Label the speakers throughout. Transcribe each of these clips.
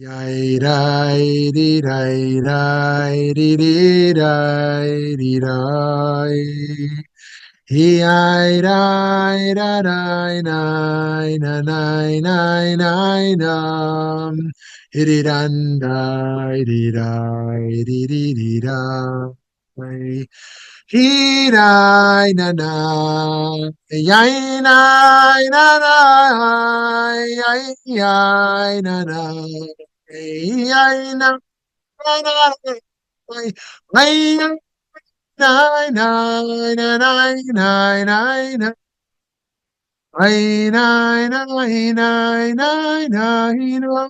Speaker 1: Yai rai di rai rai di di rai di rai. Yai rai da rai nai na nai nai nai nam. Di dan dai di dai di dai. He na na na, yai na na na, yai yai na na, yai na na na, yai na na na na na na na.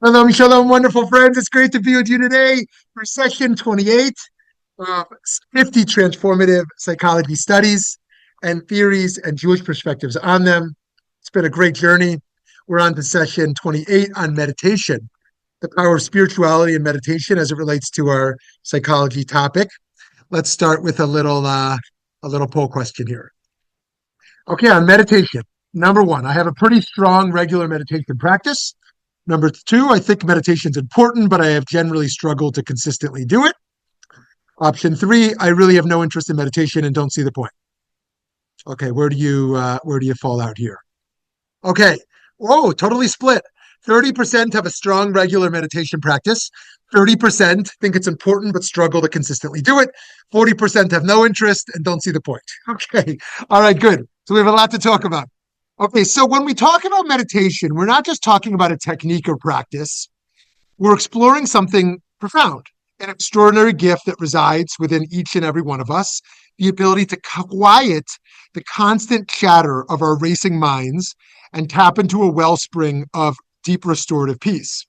Speaker 1: Shalom, shalom, wonderful friends. It's great to be with you today for session 28 of 50 transformative psychology studies and theories and Jewish perspectives on them. It's been a great journey. We're on to session 28 on meditation, the power of spirituality and meditation as it relates to our psychology topic. Let's start with a little poll question here. Okay, on meditation. Number one, I have a pretty strong regular meditation practice. Number two, I think meditation is important, but I have generally struggled to consistently do it. Option three, I really have no interest in meditation and don't see the point. Okay, where do you fall out here? Okay, whoa, totally split. 30% have a strong regular meditation practice. 30% think it's important but struggle to consistently do it. 40% have no interest and don't see the point. Okay, all right, good. So we have a lot to talk about. Okay, so when we talk about meditation, we're not just talking about a technique or practice. We're exploring something profound, an extraordinary gift that resides within each and every one of us, the ability to quiet the constant chatter of our racing minds and tap into a wellspring of deep restorative peace.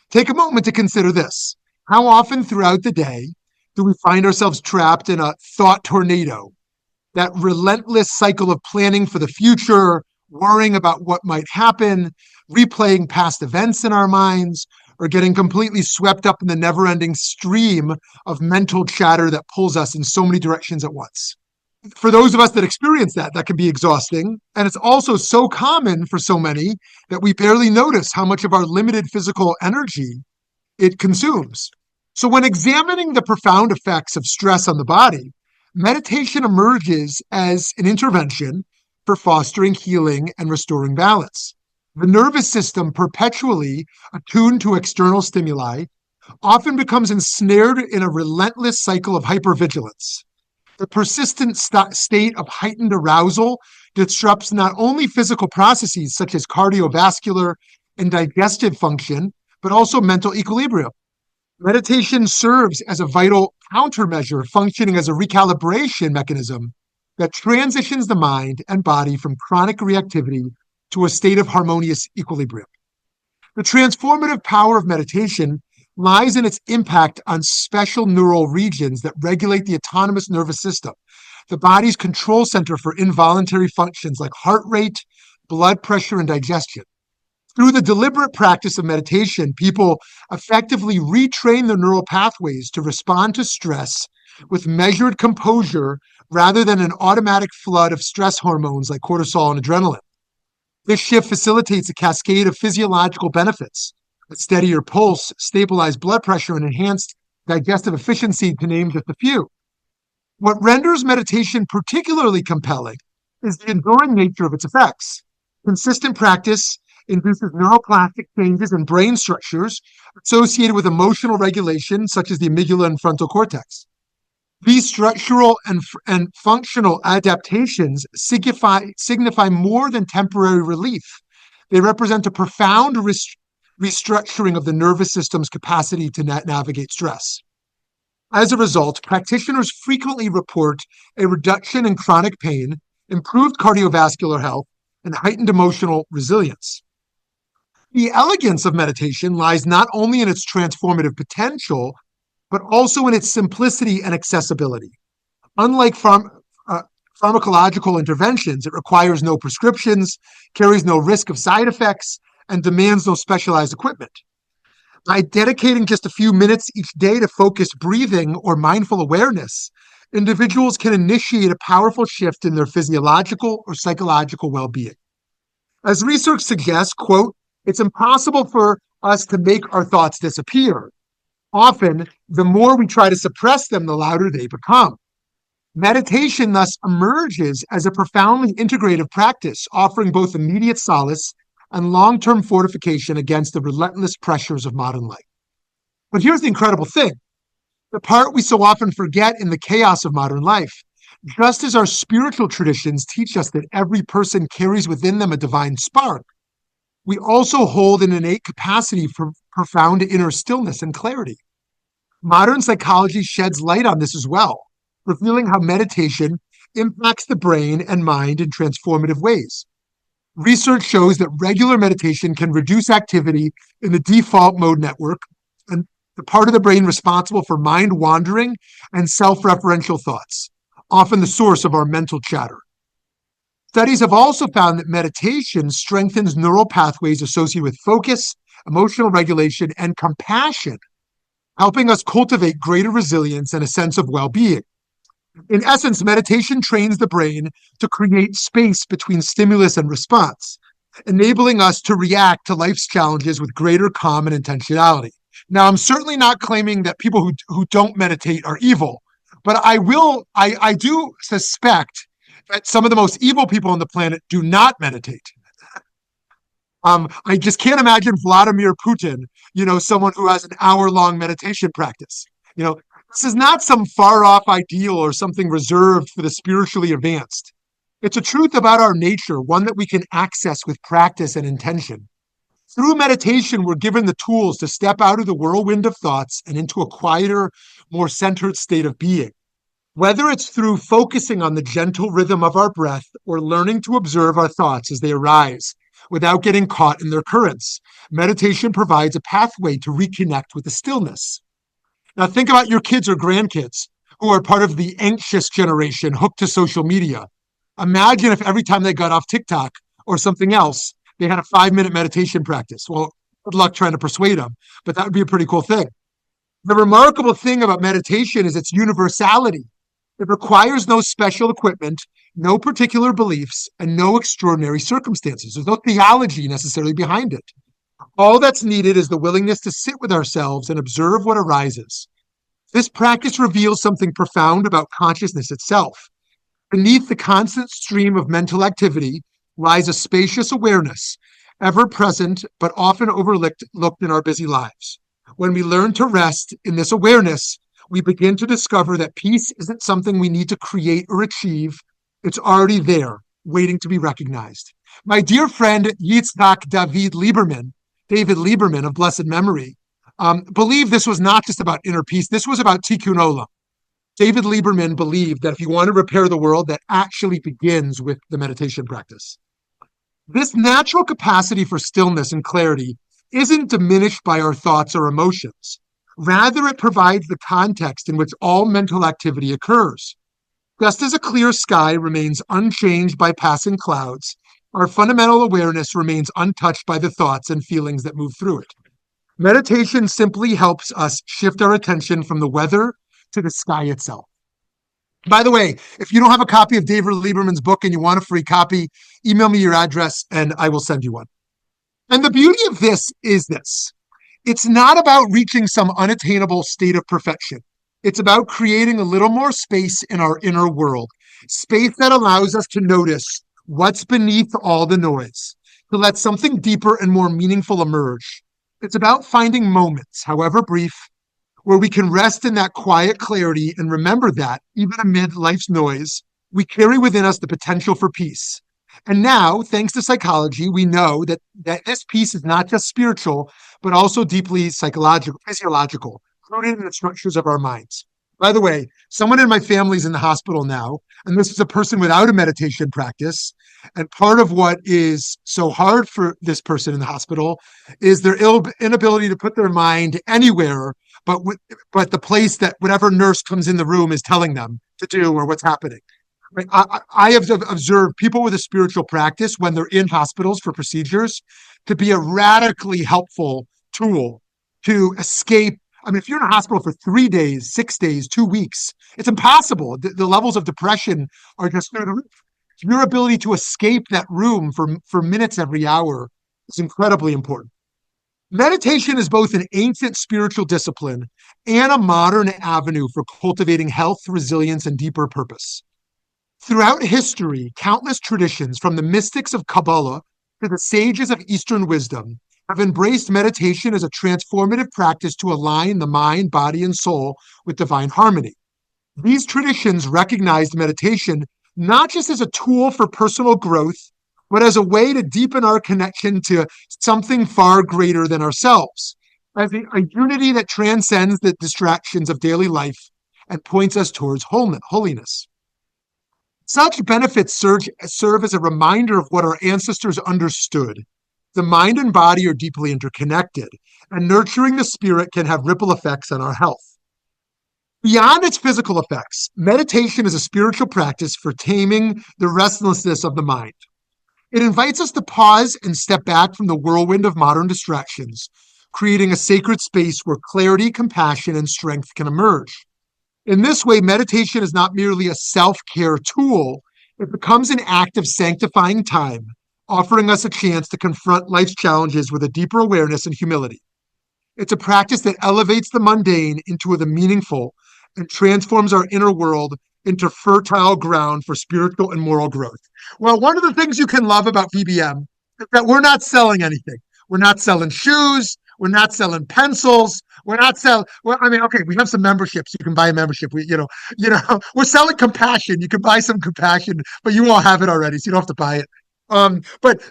Speaker 1: Take a moment to consider this. How often throughout the day do we find ourselves trapped in a thought tornado, that relentless cycle of planning for the future, worrying about what might happen, replaying past events in our minds, or getting completely swept up in the never-ending stream of mental chatter that pulls us in so many directions at once? For those of us that experience that, that can be exhausting. And it's also so common for so many that we barely notice how much of our limited physical energy it consumes. So when examining the profound effects of stress on the body, meditation emerges as an intervention for fostering healing and restoring balance. The nervous system, perpetually attuned to external stimuli, often becomes ensnared in a relentless cycle of hypervigilance. The persistent state of heightened arousal disrupts not only physical processes such as cardiovascular and digestive function, but also mental equilibrium. Meditation serves as a vital countermeasure, functioning as a recalibration mechanism that transitions the mind and body from chronic reactivity to a state of harmonious equilibrium. The transformative power of meditation lies in its impact on special neural regions that regulate the autonomous nervous system, the body's control center for involuntary functions like heart rate, blood pressure, and digestion. Through the deliberate practice of meditation, people effectively retrain their neural pathways to respond to stress with measured composure rather than an automatic flood of stress hormones like cortisol and adrenaline. This shift facilitates a cascade of physiological benefits: a steadier pulse, stabilized blood pressure, and enhanced digestive efficiency, to name just a few. What renders meditation particularly compelling is the enduring nature of its effects. Consistent practice induces neuroplastic changes in brain structures associated with emotional regulation, such as the amygdala and frontal cortex. These structural and functional adaptations signify more than temporary relief. They represent a profound restructuring of the nervous system's capacity to navigate stress. As a result, practitioners frequently report a reduction in chronic pain, improved cardiovascular health, and heightened emotional resilience. The elegance of meditation lies not only in its transformative potential, but also in its simplicity and accessibility. Unlike pharmacological interventions, it requires no prescriptions, carries no risk of side effects, and demands no specialized equipment. By dedicating just a few minutes each day to focused breathing or mindful awareness, individuals can initiate a powerful shift in their physiological or psychological well-being. As research suggests, quote, "It's impossible for us to make our thoughts disappear. Often, the more we try to suppress them, the louder they become. Meditation thus emerges as a profoundly integrative practice, offering both immediate solace and long-term fortification against the relentless pressures of modern life. But here's the incredible thing, the part we so often forget in the chaos of modern life. Just as our spiritual traditions teach us that every person carries within them a divine spark, we also hold an innate capacity for profound inner stillness and clarity. Modern psychology sheds light on this as well, revealing how meditation impacts the brain and mind in transformative ways. Research shows that regular meditation can reduce activity in the default mode network, and the part of the brain responsible for mind wandering and self-referential thoughts, often the source of our mental chatter. Studies have also found that meditation strengthens neural pathways associated with focus, emotional regulation, and compassion, helping us cultivate greater resilience and a sense of well-being. In essence, meditation trains the brain to create space between stimulus and response, enabling us to react to life's challenges with greater calm and intentionality. Now, I'm certainly not claiming that people who don't meditate are evil, but I do suspect that some of the most evil people on the planet do not meditate. I just can't imagine Vladimir Putin, someone who has an hour-long meditation practice. This is not some far-off ideal or something reserved for the spiritually advanced. It's a truth about our nature, one that we can access with practice and intention. Through meditation, we're given the tools to step out of the whirlwind of thoughts and into a quieter, more centered state of being. Whether it's through focusing on the gentle rhythm of our breath or learning to observe our thoughts as they arise without getting caught in their currents, meditation provides a pathway to reconnect with the stillness. Now, think about your kids or grandkids who are part of the anxious generation hooked to social media. Imagine if every time they got off TikTok or something else, they had a 5-minute meditation practice. Well, good luck trying to persuade them, but that would be a pretty cool thing. The remarkable thing about meditation is its universality. It requires no special equipment, no particular beliefs, and no extraordinary circumstances. There's no theology necessarily behind it. All that's needed is the willingness to sit with ourselves and observe what arises. This practice reveals something profound about consciousness itself. Beneath the constant stream of mental activity lies a spacious awareness, ever present but often overlooked in our busy lives. When we learn to rest in this awareness, we begin to discover that peace isn't something we need to create or achieve. It's already there, waiting to be recognized. My dear friend Yitzhak David Lieberman of blessed memory, believed this was not just about inner peace. This was about tikkun olam. David Lieberman believed that if you want to repair the world, that actually begins with the meditation practice. This natural capacity for stillness and clarity isn't diminished by our thoughts or emotions. Rather, it provides the context in which all mental activity occurs. Just as a clear sky remains unchanged by passing clouds, our fundamental awareness remains untouched by the thoughts and feelings that move through it. Meditation simply helps us shift our attention from the weather to the sky itself. By the way, if you don't have a copy of David Lieberman's book and you want a free copy, email me your address and I will send you one. And the beauty of this is this. It's not about reaching some unattainable state of perfection. It's about creating a little more space in our inner world, space that allows us to notice what's beneath all the noise, to let something deeper and more meaningful emerge. It's about finding moments, however brief, where we can rest in that quiet clarity and remember that, even amid life's noise, we carry within us the potential for peace. And now, thanks to psychology, we know that this peace is not just spiritual, but also deeply psychological, physiological, rooted in the structures of our minds. By the way, someone in my family's in the hospital now, and this is a person without a meditation practice. And part of what is so hard for this person in the hospital is their inability to put their mind anywhere but the place that whatever nurse comes in the room is telling them to do or what's happening. Right? I have observed people with a spiritual practice when they're in hospitals for procedures to be a radically helpful tool to escape. I mean, if you're in a hospital for 3 days, 6 days, 2 weeks, it's impossible. The levels of depression are just through the roof. Your ability to escape that room for minutes every hour is incredibly important. Meditation is both an ancient spiritual discipline and a modern avenue for cultivating health, resilience, and deeper purpose. Throughout history, countless traditions, from the mystics of Kabbalah to the sages of Eastern wisdom, have embraced meditation as a transformative practice to align the mind, body, and soul with divine harmony. These traditions recognized meditation not just as a tool for personal growth, but as a way to deepen our connection to something far greater than ourselves, as a unity that transcends the distractions of daily life and points us towards holiness. Such benefits serve as a reminder of what our ancestors understood. The mind and body are deeply interconnected, and nurturing the spirit can have ripple effects on our health. Beyond its physical effects, meditation is a spiritual practice for taming the restlessness of the mind. It invites us to pause and step back from the whirlwind of modern distractions, creating a sacred space where clarity, compassion, and strength can emerge. In this way, meditation is not merely a self-care tool, it becomes an act of sanctifying time, offering us a chance to confront life's challenges with a deeper awareness and humility. It's a practice that elevates the mundane into the meaningful and transforms our inner world into fertile ground for spiritual and moral growth. Well, one of the things you can love about PBM is that we're not selling anything. We're not selling shoes. We're not selling pencils. We're not selling. Well, I mean, okay, we have some memberships. You can buy a membership. We're selling compassion. You can buy some compassion, but you all have it already, so you don't have to buy it. But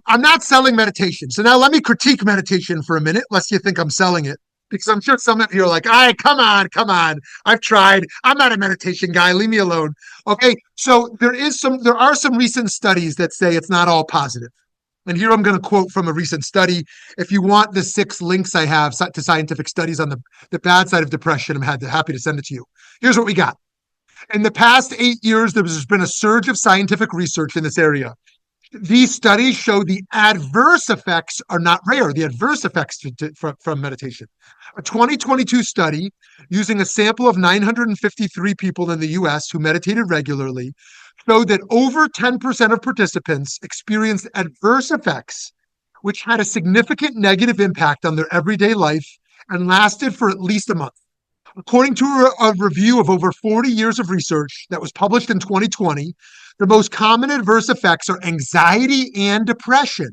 Speaker 1: I'm not selling meditation. So now let me critique meditation for a minute, lest you think I'm selling it, because I'm sure some of you are like, "All right, come on. I've tried. I'm not a meditation guy. Leave me alone." Okay, so there are some recent studies that say it's not all positive. And here I'm going to quote from a recent study. If you want the 6 links I have to scientific studies on the bad side of depression, I'm happy to send it to you. Here's what we got. In the past 8 years, there's been a surge of scientific research in this area. These studies show the adverse effects are not rare, the adverse effects from meditation. A 2022 study using a sample of 953 people in the US who meditated regularly showed that over 10% of participants experienced adverse effects, which had a significant negative impact on their everyday life and lasted for at least a month. According to a review of over 40 years of research that was published in 2020, the most common adverse effects are anxiety and depression.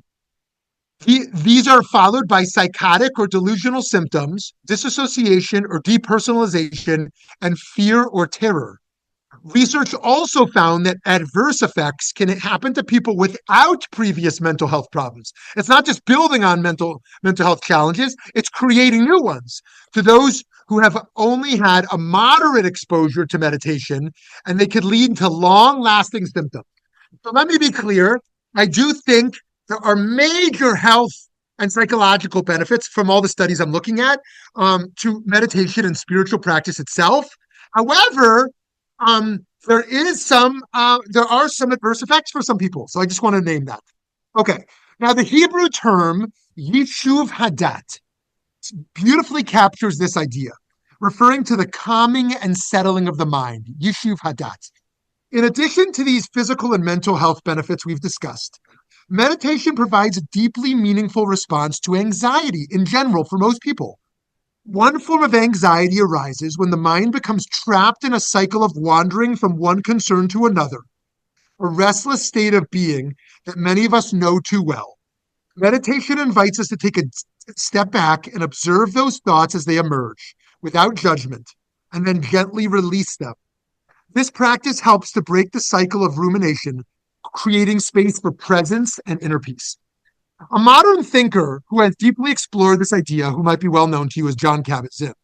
Speaker 1: These are followed by psychotic or delusional symptoms, disassociation or depersonalization, and fear or terror. Research also found that adverse effects can happen to people without previous mental health problems. It's not just building on mental health challenges, it's creating new ones. To those who have only had a moderate exposure to meditation, and they could lead to long-lasting symptoms. So let me be clear. I do think there are major health and psychological benefits from all the studies I'm looking at to meditation and spiritual practice itself. However, there are some adverse effects for some people. So I just want to name that. Okay. Now the Hebrew term Yishuv Hadat beautifully captures this idea, referring to the calming and settling of the mind, Yishuv Hadat. In addition to these physical and mental health benefits we've discussed, meditation provides a deeply meaningful response to anxiety in general for most people. One form of anxiety arises when the mind becomes trapped in a cycle of wandering from one concern to another, a restless state of being that many of us know too well. Meditation invites us to take a step back and observe those thoughts as they emerge, without judgment, and then gently release them. This practice helps to break the cycle of rumination, creating space for presence and inner peace. A modern thinker who has deeply explored this idea, who might be well known to you, is Jon Kabat-Zinn,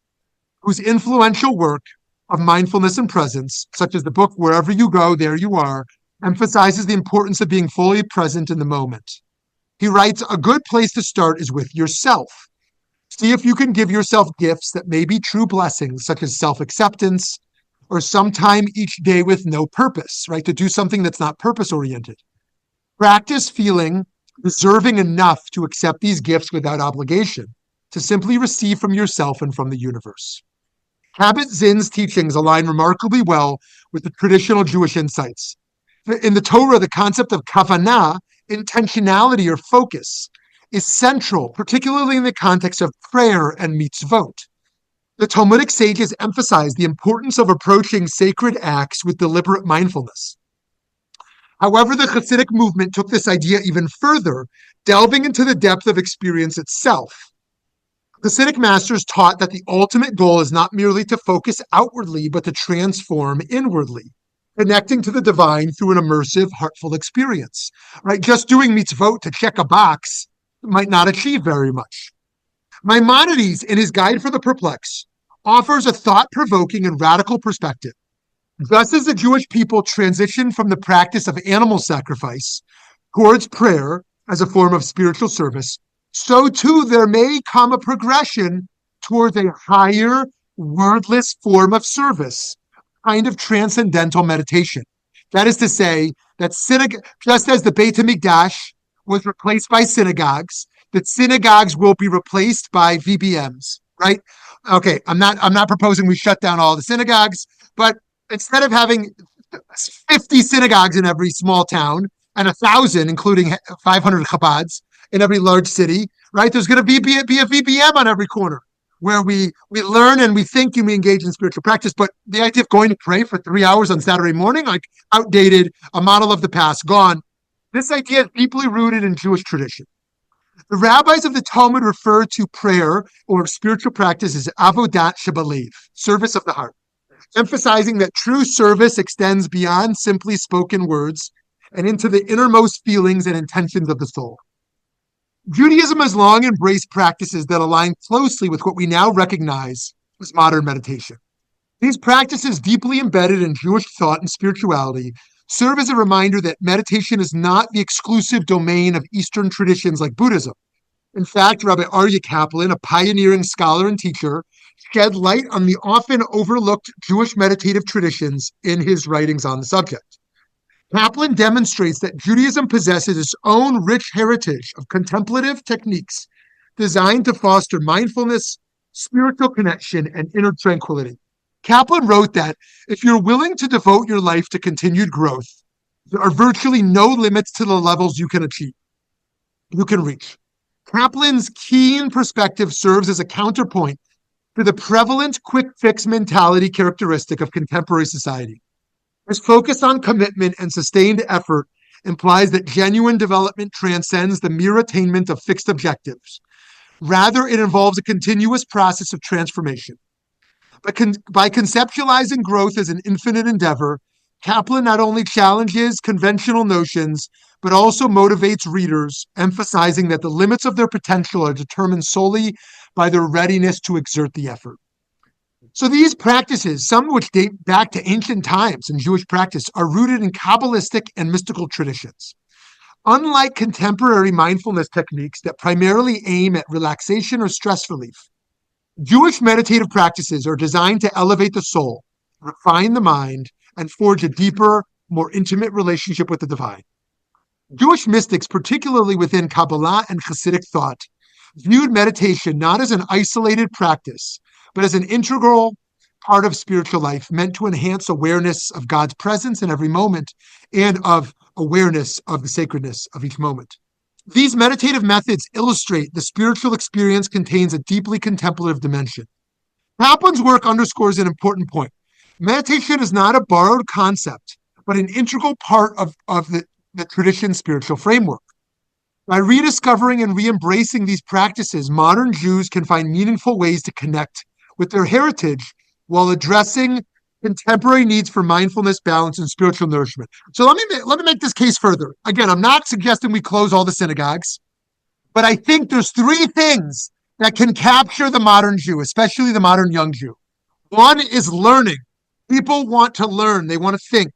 Speaker 1: whose influential work of mindfulness and presence, such as the book Wherever You Go, There You Are, emphasizes the importance of being fully present in the moment. He writes, a good place to start is with yourself. See if you can give yourself gifts that may be true blessings, such as self-acceptance, or some time each day with no purpose, right? To do something that's not purpose-oriented. Practice feeling deserving enough to accept these gifts without obligation, to simply receive from yourself and from the universe. Kabat-Zinn's teachings align remarkably well with the traditional Jewish insights. In the Torah, the concept of kavanah, intentionality or focus, is central, particularly in the context of prayer and mitzvot. The Talmudic sages emphasize the importance of approaching sacred acts with deliberate mindfulness. However, the Hasidic movement took this idea even further, delving into the depth of experience itself. Hasidic masters taught that the ultimate goal is not merely to focus outwardly, but to transform inwardly, connecting to the divine through an immersive, heartful experience. Right? Just doing mitzvot to check a box might not achieve very much. Maimonides, in his Guide for the Perplexed, offers a thought-provoking and radical perspective. Just as the Jewish people transitioned from the practice of animal sacrifice towards prayer as a form of spiritual service, so too there may come a progression towards a higher, wordless form of service, kind of transcendental meditation. That is to say, that just as the Beit HaMikdash was replaced by synagogues, that synagogues will be replaced by VBMs, right? Okay, I'm not proposing we shut down all the synagogues, but instead of having 50 synagogues in every small town and 1,000, including 500 Chabads in every large city, right? There's going to be a VBM on every corner where we learn and we think and we engage in spiritual practice. But the idea of going to pray for 3 hours on Saturday morning, like outdated, a model of the past, gone. This idea is deeply rooted in Jewish tradition. The rabbis of the Talmud refer to prayer or spiritual practice as avodat shebalev, service of the heart, emphasizing that true service extends beyond simply spoken words and into the innermost feelings and intentions of the soul. Judaism has long embraced practices that align closely with what we now recognize as modern meditation. These practices, deeply embedded in Jewish thought and spirituality, serve as a reminder that meditation is not the exclusive domain of Eastern traditions like Buddhism. In fact, Rabbi Aryeh Kaplan, a pioneering scholar and teacher, shed light on the often overlooked Jewish meditative traditions in his writings on the subject. Kaplan demonstrates that Judaism possesses its own rich heritage of contemplative techniques designed to foster mindfulness, spiritual connection, and inner tranquility. Kaplan wrote that if you're willing to devote your life to continued growth, there are virtually no limits to the levels you can reach. Kaplan's keen perspective serves as a counterpoint to the prevalent quick fix mentality characteristic of contemporary society. His focus on commitment and sustained effort implies that genuine development transcends the mere attainment of fixed objectives. Rather, it involves a continuous process of transformation. But by conceptualizing growth as an infinite endeavor, Kaplan not only challenges conventional notions, but also motivates readers, emphasizing that the limits of their potential are determined solely by their readiness to exert the effort. So these practices, some of which date back to ancient times in Jewish practice, are rooted in Kabbalistic and mystical traditions. Unlike contemporary mindfulness techniques that primarily aim at relaxation or stress relief, Jewish meditative practices are designed to elevate the soul, refine the mind, and forge a deeper, more intimate relationship with the divine. Jewish mystics, particularly within Kabbalah and Hasidic thought, viewed meditation not as an isolated practice, but as an integral part of spiritual life meant to enhance awareness of God's presence in every moment and of awareness of the sacredness of each moment. These meditative methods illustrate the spiritual experience contains a deeply contemplative dimension. Kaplan's work underscores an important point. Meditation is not a borrowed concept, but an integral part of the tradition's spiritual framework. By rediscovering and re-embracing these practices, modern Jews can find meaningful ways to connect with their heritage while addressing contemporary needs for mindfulness, balance, and spiritual nourishment. So let me make this case further. Again, I'm not suggesting we close all the synagogues, but I think there's three things that can capture the modern Jew, especially the modern young Jew. One is learning. People want to learn. They want to think.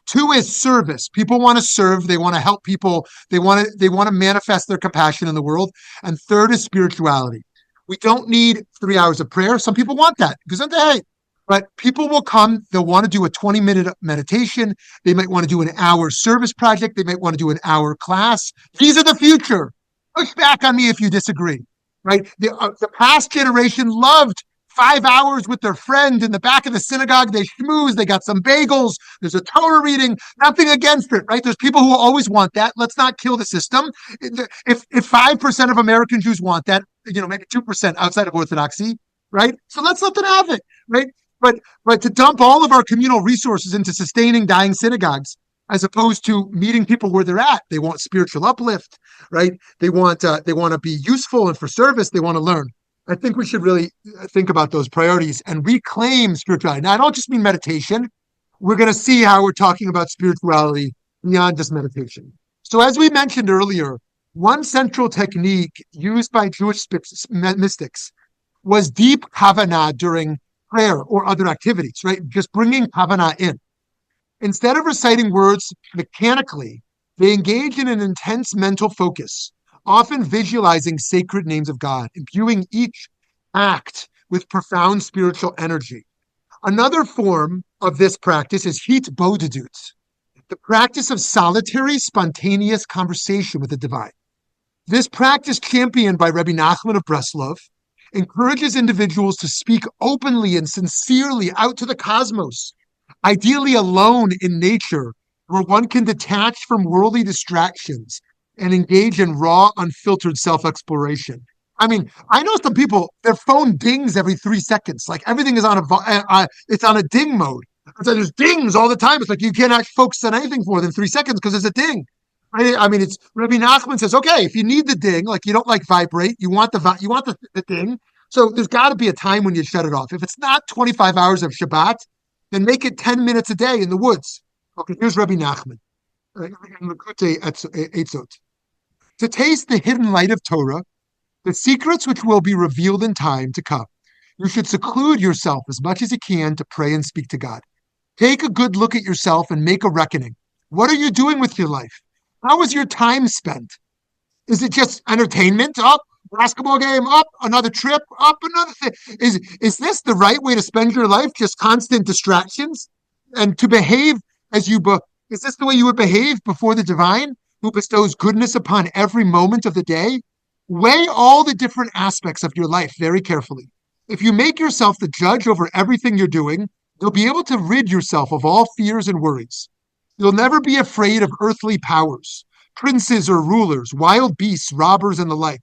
Speaker 1: Two is service. People want to serve. They want to help people. They want to manifest their compassion in the world. And third is spirituality. We don't need 3 hours of prayer. Some people want that because hey, but people will come. They'll want to do a 20-minute meditation. They might want to do an hour service project. They might want to do an hour class. These are the future. Push back on me if you disagree. Right? The past generation loved 5 hours with their friend in the back of the synagogue. They schmooze, they got some bagels, there's a Torah reading, nothing against it, right? There's people who always want that. Let's not kill the system. If 5% of American Jews want that, maybe 2% outside of Orthodoxy, right? So let's let them have it, right? But to dump all of our communal resources into sustaining dying synagogues, as opposed to meeting people where they're at. They want spiritual uplift, right? They want to be useful and for service. They want to learn. I think we should really think about those priorities and reclaim spirituality. Now, I don't just mean meditation. We're going to see how we're talking about spirituality beyond just meditation. So, as we mentioned earlier, one central technique used by Jewish mystics was deep kavanah during prayer or other activities, right? Just bringing kavanah in. Instead of reciting words mechanically, they engage in an intense mental focus, often visualizing sacred names of God, imbuing each act with profound spiritual energy. Another form of this practice is hitbodedut, the practice of solitary, spontaneous conversation with the divine. This practice, championed by Rabbi Nachman of Breslov, encourages individuals to speak openly and sincerely out to the cosmos, ideally alone in nature, where one can detach from worldly distractions and engage in raw, unfiltered self-exploration. I mean, I know some people, their phone dings every 3 seconds. Like everything is on it's on a ding mode. So there's dings all the time. It's like you cannot focus on anything for more than 3 seconds because there's a ding. I mean, it's Rabbi Nachman says, okay, if you need the ding, like you don't like vibrate, you want the ding. So there's got to be a time when you shut it off. If it's not 25 hours of Shabbat, then make it 10 minutes a day in the woods. Okay, here's Rabbi Nachman. To taste the hidden light of Torah, the secrets which will be revealed in time to come, you should seclude yourself as much as you can to pray and speak to God. Take a good look at yourself and make a reckoning. What are you doing with your life? How is your time spent? Is it just entertainment? Up, basketball game, up, another trip, up, another thing. Is this the right way to spend your life? Just constant distractions? And to behave as is this the way you would behave before the divine, who bestows goodness upon every moment of the day? Weigh all the different aspects of your life very carefully. If you make yourself the judge over everything you're doing, you'll be able to rid yourself of all fears and worries. You'll never be afraid of earthly powers, princes or rulers, wild beasts, robbers, and the like.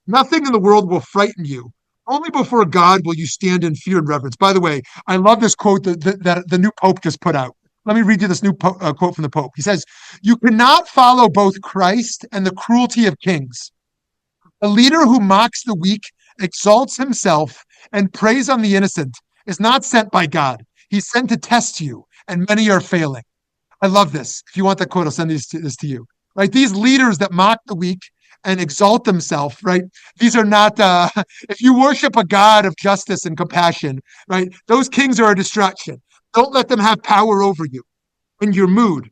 Speaker 1: Nothing in the world will frighten you. Only before God will you stand in fear and reverence. By the way, I love this quote that the new Pope just put out. Let me read you this new quote from the Pope. He says, "You cannot follow both Christ and the cruelty of kings. A leader who mocks the weak, exalts himself, and preys on the innocent is not sent by God. He's sent to test you, and many are failing." I love this. If you want that quote, I'll send this to you. Right? These leaders that mock the weak and exalt themselves, right? These are not, if you worship a God of justice and compassion, right? Those kings are a distraction. Don't let them have power over you and your mood.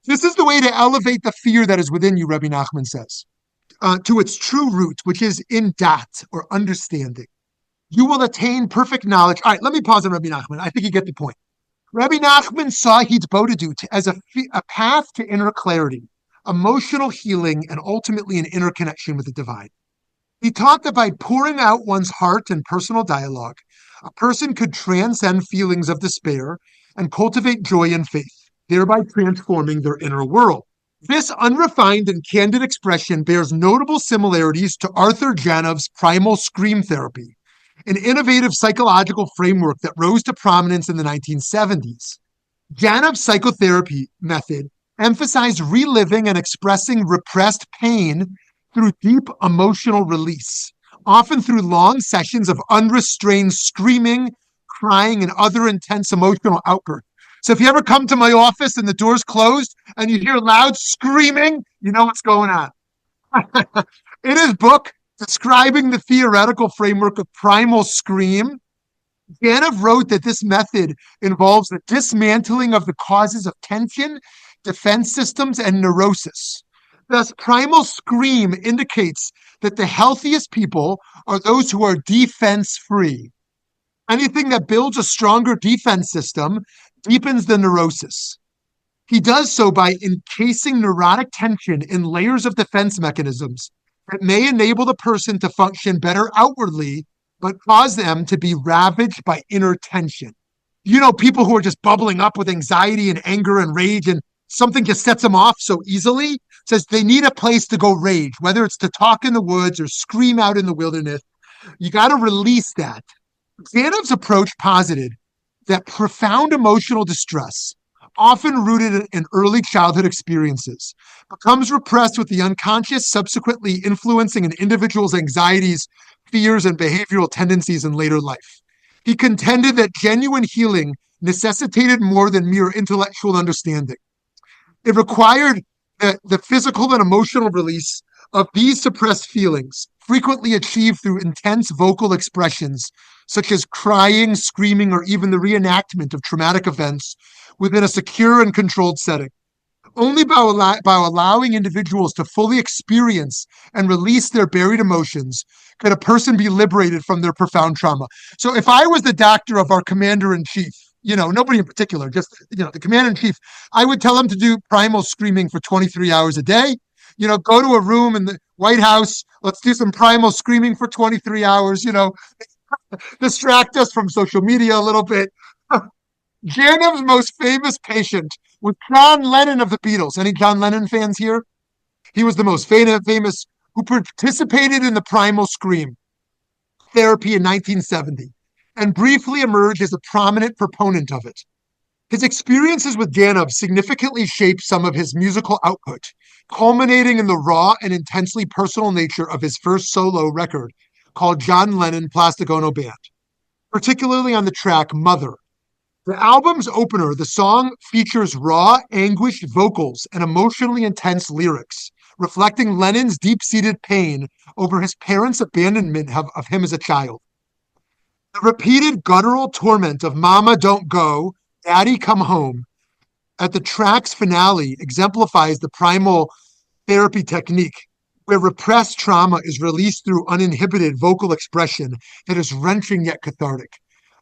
Speaker 1: This is the way to elevate the fear that is within you, Rabbi Nachman says, to its true root, which is in dat, or understanding. You will attain perfect knowledge. All right, let me pause on Rabbi Nachman. I think you get the point. Rabbi Nachman saw hitbodedut as a path to inner clarity, emotional healing, and ultimately an inner connection with the divine. He taught that by pouring out one's heart and personal dialogue, a person could transcend feelings of despair and cultivate joy and faith, thereby transforming their inner world. This unrefined and candid expression bears notable similarities to Arthur Janov's primal scream therapy, an innovative psychological framework that rose to prominence in the 1970s. Janov's psychotherapy method emphasized reliving and expressing repressed pain through deep emotional release, often through long sessions of unrestrained screaming, crying, and other intense emotional outbursts. So if you ever come to my office and the door's closed and you hear loud screaming, you know what's going on. In his book, describing the theoretical framework of primal scream, Janov wrote that this method involves the dismantling of the causes of tension, defense systems, and neurosis. Thus, primal scream indicates that the healthiest people are those who are defense-free. Anything that builds a stronger defense system deepens the neurosis. He does so by encasing neurotic tension in layers of defense mechanisms that may enable the person to function better outwardly but cause them to be ravaged by inner tension. You know, people who are just bubbling up with anxiety and anger and rage, and something just sets them off so easily, says they need a place to go rage, whether it's to talk in the woods or scream out in the wilderness. You got to release that. Xanav's approach posited that profound emotional distress, often rooted in early childhood experiences, becomes repressed with the unconscious, subsequently influencing an individual's anxieties, fears, and behavioral tendencies in later life. He contended that genuine healing necessitated more than mere intellectual understanding. It required the physical and emotional release of these suppressed feelings, frequently achieved through intense vocal expressions, such as crying, screaming, or even the reenactment of traumatic events within a secure and controlled setting. Only by allowing individuals to fully experience and release their buried emotions could a person be liberated from their profound trauma. So if I was the doctor of our commander-in-chief, nobody in particular, just, the commander-in-chief, I would tell him to do primal screaming for 23 hours a day. Go to a room in the White House. Let's do some primal screaming for 23 hours, distract us from social media a little bit. Janev's most famous patient was John Lennon of the Beatles. Any John Lennon fans here? He was the most famous who participated in the primal scream therapy in 1970 and briefly emerged as a prominent proponent of it. His experiences with Janev significantly shaped some of his musical output, culminating in the raw and intensely personal nature of his first solo record called John Lennon Plastic Ono Band, particularly on the track Mother. The album's opener, the song features raw, anguished vocals and emotionally intense lyrics, reflecting Lennon's deep-seated pain over his parents' abandonment of him as a child. The repeated guttural torment of Mama, don't go, Daddy, come home at the track's finale exemplifies the primal therapy technique where repressed trauma is released through uninhibited vocal expression that is wrenching yet cathartic.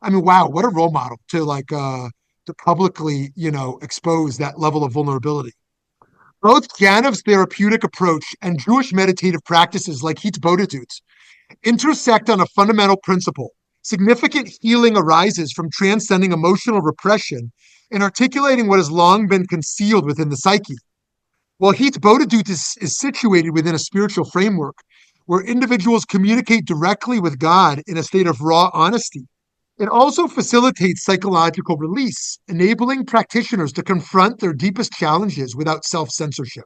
Speaker 1: I mean, wow, what a role model to publicly, expose that level of vulnerability. Both Janev's therapeutic approach and Jewish meditative practices like Hitbodedut intersect on a fundamental principle. Significant healing arises from transcending emotional repression and articulating what has long been concealed within the psyche. While Hitbodedut is situated within a spiritual framework where individuals communicate directly with God in a state of raw honesty, it also facilitates psychological release, enabling practitioners to confront their deepest challenges without self-censorship.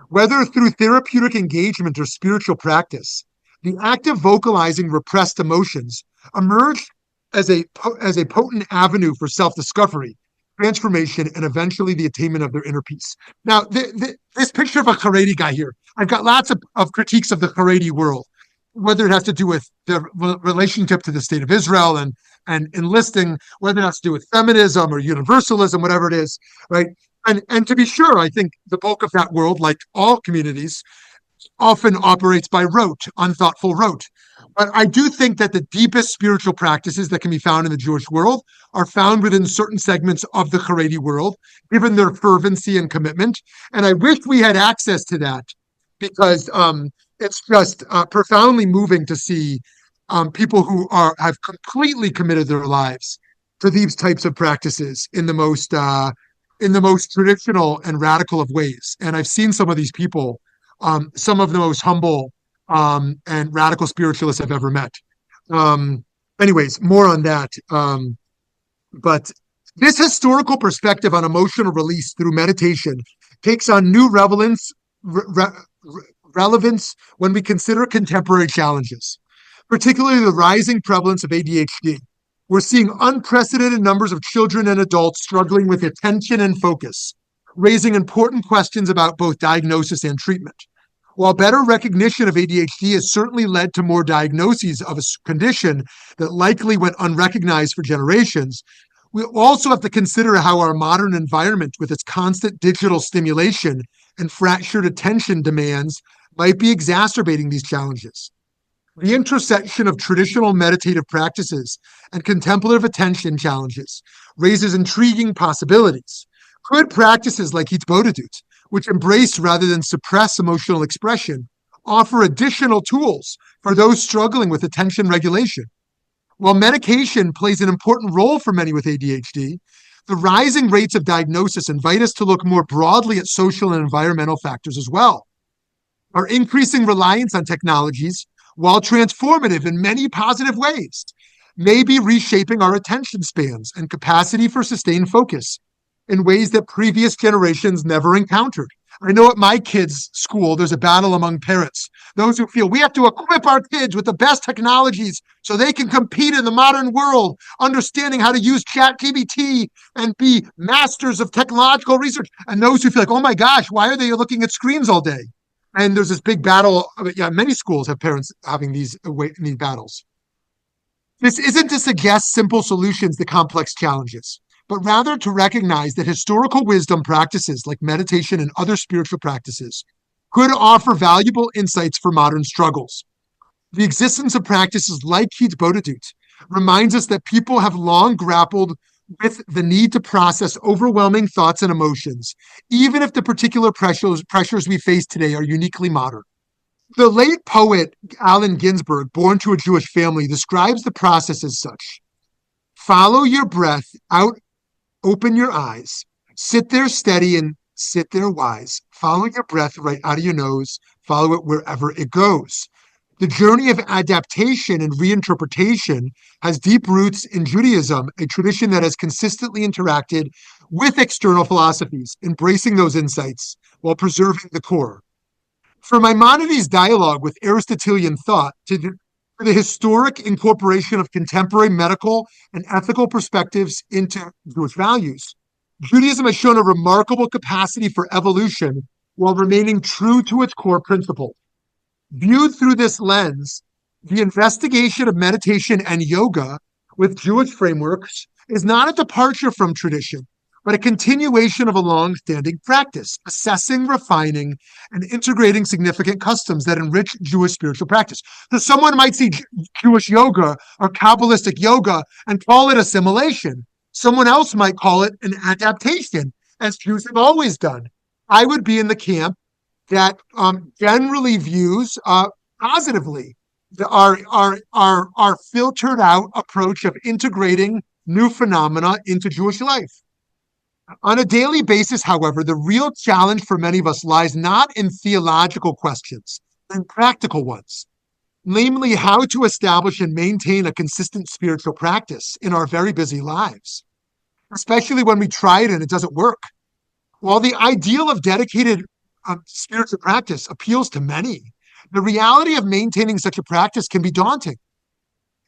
Speaker 1: Whether through therapeutic engagement or spiritual practice, the act of vocalizing repressed emotions emerged as a potent avenue for self-discovery, transformation, and eventually the attainment of their inner peace. Now, this picture of a Haredi guy here, I've got lots of critiques of the Haredi world, whether it has to do with the relationship to the state of Israel and enlisting, whether it has to do with feminism or universalism, whatever it is, right? And to be sure, I think the bulk of that world, like all communities, often operates by rote, unthoughtful rote. But I do think that the deepest spiritual practices that can be found in the Jewish world are found within certain segments of the Haredi world, given their fervency and commitment. And I wish we had access to that because it's just profoundly moving to see people who have completely committed their lives to these types of practices in the most traditional and radical of ways. And I've seen some of these people, some of the most humble and radical spiritualists I've ever met. Anyways, more on that. But this historical perspective on emotional release through meditation takes on new relevance when we consider contemporary challenges, particularly the rising prevalence of ADHD. We're seeing unprecedented numbers of children and adults struggling with attention and focus, raising important questions about both diagnosis and treatment. While better recognition of ADHD has certainly led to more diagnoses of a condition that likely went unrecognized for generations, we also have to consider how our modern environment, with its constant digital stimulation and fractured attention demands, might be exacerbating these challenges. The intersection of traditional meditative practices and contemplative attention challenges raises intriguing possibilities. Could practices like Hitbodedut, which embrace rather than suppress emotional expression, offer additional tools for those struggling with attention regulation? While medication plays an important role for many with ADHD, the rising rates of diagnosis invite us to look more broadly at social and environmental factors as well. Our increasing reliance on technologies, while transformative in many positive ways, may be reshaping our attention spans and capacity for sustained focus in ways that previous generations never encountered. I know at my kids' school, there's a battle among parents. Those who feel we have to equip our kids with the best technologies so they can compete in the modern world, understanding how to use ChatGPT and be masters of technological research. And those who feel like, oh my gosh, why are they looking at screens all day? And there's this big battle. Yeah, many schools have parents having these battles. This isn't to suggest simple solutions to complex challenges, but rather to recognize that historical wisdom practices like meditation and other spiritual practices could offer valuable insights for modern struggles. The existence of practices like Hitbodedut reminds us that people have long grappled with the need to process overwhelming thoughts and emotions, even if the particular pressures we face today are uniquely modern. The late poet Allen Ginsberg, born to a Jewish family, describes the process as such. Follow your breath out, open your eyes, sit there steady and sit there wise. Follow your breath right out of your nose, follow it wherever it goes. The journey of adaptation and reinterpretation has deep roots in Judaism, a tradition that has consistently interacted with external philosophies, embracing those insights while preserving the core. From Maimonides' dialogue with Aristotelian thought to the historic incorporation of contemporary medical and ethical perspectives into Jewish values, Judaism has shown a remarkable capacity for evolution while remaining true to its core principle. Viewed through this lens, the investigation of meditation and yoga with Jewish frameworks is not a departure from tradition, but a continuation of a long-standing practice, assessing, refining, and integrating significant customs that enrich Jewish spiritual practice. So someone might see Jewish yoga or Kabbalistic yoga and call it assimilation. Someone else might call it an adaptation, as Jews have always done. I would be in the camp that generally views positively our filtered out approach of integrating new phenomena into Jewish life. On a daily basis, however, the real challenge for many of us lies not in theological questions, but in practical ones, namely how to establish and maintain a consistent spiritual practice in our very busy lives, especially when we try it and it doesn't work. While the ideal of dedicated spiritual practice appeals to many, the reality of maintaining such a practice can be daunting.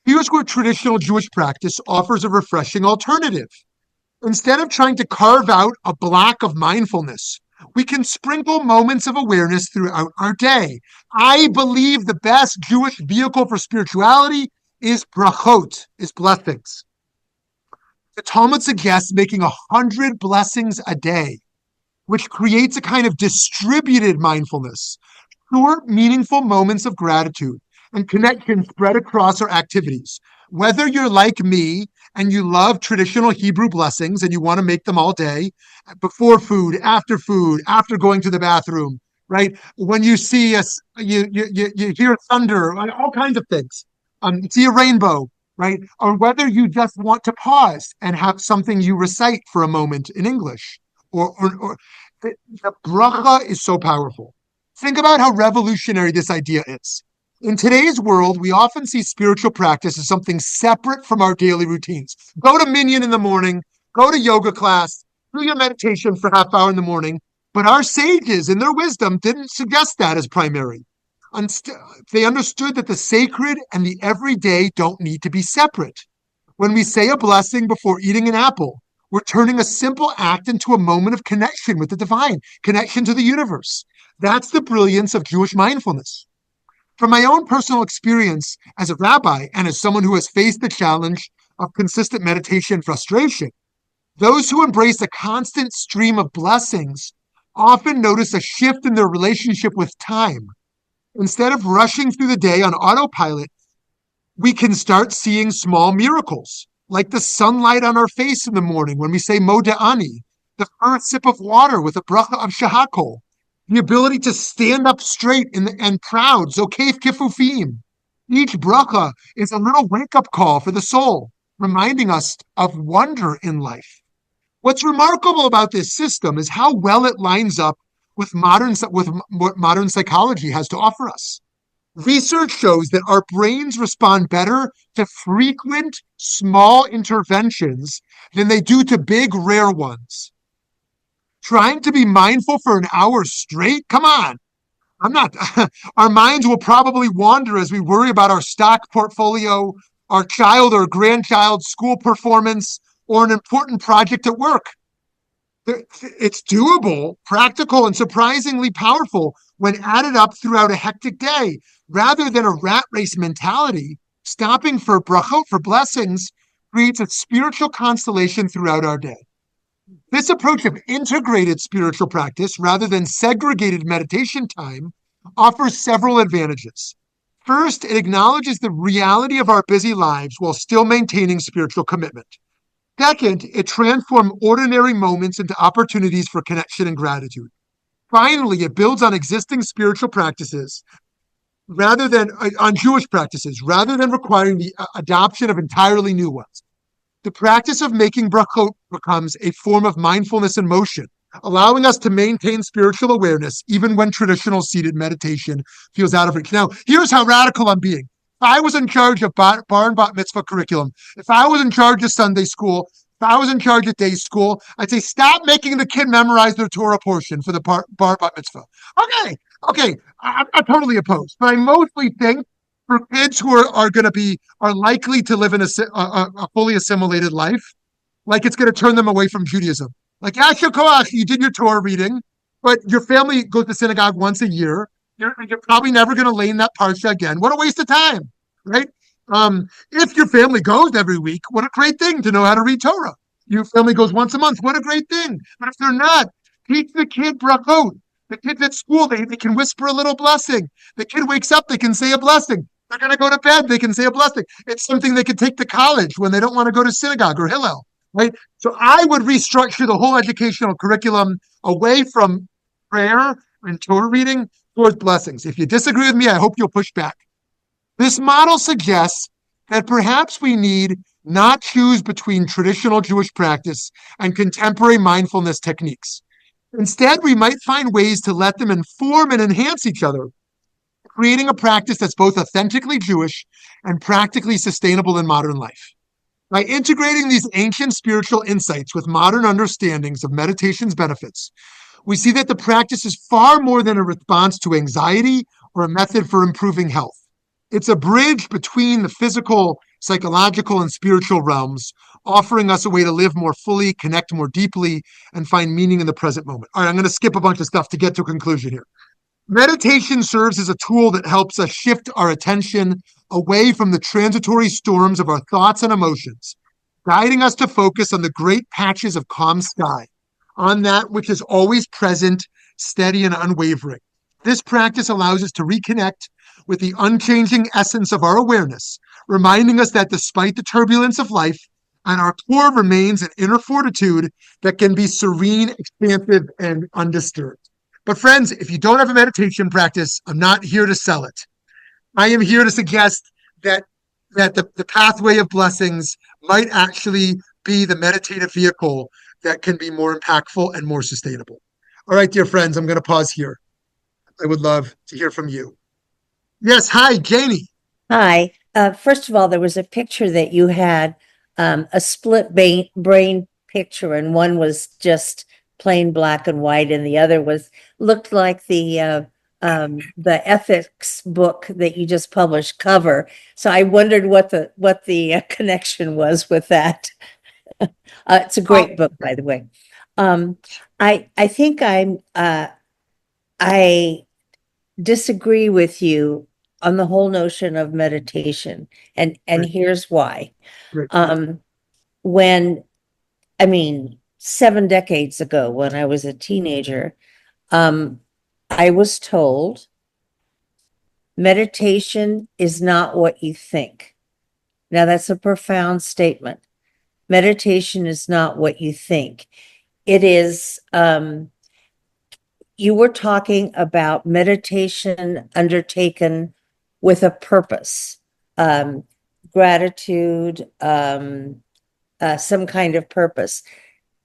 Speaker 1: Here's where traditional Jewish practice offers a refreshing alternative. Instead of trying to carve out a block of mindfulness, we can sprinkle moments of awareness throughout our day. I believe the best Jewish vehicle for spirituality is brachot, is blessings. The Talmud suggests making 100 blessings a day, which creates a kind of distributed mindfulness, short, meaningful moments of gratitude and connection spread across our activities. Whether you're like me and you love traditional Hebrew blessings and you want to make them all day, before food, after going to the bathroom, right? When you see us, you hear thunder, all kinds of things. See a rainbow, right? Or whether you just want to pause and have something you recite for a moment in English, or the bracha is so powerful. Think about how revolutionary this idea is. In today's world, we often see spiritual practice as something separate from our daily routines. Go to Minyan in the morning, go to yoga class, do your meditation for half hour in the morning. But our sages, in their wisdom, didn't suggest that as primary. They understood that the sacred and the everyday don't need to be separate. When we say a blessing before eating an apple, we're turning a simple act into a moment of connection with the divine, connection to the universe. That's the brilliance of Jewish mindfulness. From my own personal experience as a rabbi and as someone who has faced the challenge of consistent meditation frustration, those who embrace a constant stream of blessings often notice a shift in their relationship with time. Instead of rushing through the day on autopilot, we can start seeing small miracles, like the sunlight on our face in the morning when we say Moda'ani, the first sip of water with a bracha of shahakol, the ability to stand up straight and proud, Zokef Kifufim, Each bracha is a little wake-up call for the soul, reminding us of wonder in life. What's remarkable about this system is how well it lines up with what modern psychology has to offer us. Research shows that our brains respond better to frequent, small interventions than they do to big, rare ones. Trying to be mindful for an hour straight? Come on. I'm not. Our minds will probably wander as we worry about our stock portfolio, our child or grandchild's school performance, or an important project at work. It's doable, practical, and surprisingly powerful when added up throughout a hectic day. Rather than a rat race mentality, stopping for brachot, for blessings, creates a spiritual constellation throughout our day. This approach of integrated spiritual practice rather than segregated meditation time offers several advantages. First, it acknowledges the reality of our busy lives while still maintaining spiritual commitment. Second, it transforms ordinary moments into opportunities for connection and gratitude. Finally, it builds on existing spiritual practices rather than on Jewish practices, rather than requiring the adoption of entirely new ones. The practice of making brachot becomes a form of mindfulness and motion, allowing us to maintain spiritual awareness even when traditional seated meditation feels out of reach. Now, here's how radical I'm being. If I was in charge of bar and bat mitzvah curriculum, if I was in charge of Sunday school, if I was in charge of day school, I'd say stop making the kid memorize their Torah portion for the bar bat mitzvah. Okay, I'm totally opposed, but I mostly think for kids who are likely to live in a fully assimilated life, like it's going to turn them away from Judaism. Like, Yasher Koach, you did your Torah reading, but your family goes to synagogue once a year. You're probably never going to lay in that parsha again. What a waste of time, right? If your family goes every week, what a great thing to know how to read Torah. Your family goes once a month, what a great thing. But if they're not, teach the kid brachot. The kids at school, they can whisper a little blessing. The kid wakes up, they can say a blessing. They're going to go to bed, they can say a blessing. It's something they could take to college when they don't want to go to synagogue or Hillel, right? So I would restructure the whole educational curriculum away from prayer and Torah reading towards blessings. If you disagree with me, I hope you'll push back. This model suggests that perhaps we need not choose between traditional Jewish practice and contemporary mindfulness techniques. Instead, we might find ways to let them inform and enhance each other, creating a practice that's both authentically Jewish and practically sustainable in modern life. By integrating these ancient spiritual insights with modern understandings of meditation's benefits, we see that the practice is far more than a response to anxiety or a method for improving health. It's a bridge between the physical, psychological, and spiritual realms, offering us a way to live more fully, connect more deeply, and find meaning in the present moment. All right, I'm going to skip a bunch of stuff to get to a conclusion here. Meditation serves as a tool that helps us shift our attention away from the transitory storms of our thoughts and emotions, guiding us to focus on the great patches of calm sky, on that which is always present, steady, and unwavering. This practice allows us to reconnect with the unchanging essence of our awareness, reminding us that despite the turbulence of life, at our core remains an inner fortitude that can be serene, expansive, and undisturbed. But friends, if you don't have a meditation practice, I'm not here to sell it. I am here to suggest that the pathway of blessings might actually be the meditative vehicle that can be more impactful and more sustainable. All right, dear friends, I'm going to pause here. I would love to hear from you. Yes, hi, Janie.
Speaker 2: Hi. First of all, there was a picture that you had, a split brain picture, and one was just plain black and white, and the other looked like the ethics book that you just published cover. So I wondered what the connection was with that. It's a great book, by the way. I think I disagree with you on the whole notion of meditation, and
Speaker 1: Right.
Speaker 2: here's why.
Speaker 1: Right.
Speaker 2: When, I mean, 7 decades ago, when I was a teenager, I was told meditation is not what you think. Now, that's a profound statement. Meditation is not what you think. It is, you were talking about meditation undertaken with a purpose, gratitude, some kind of purpose.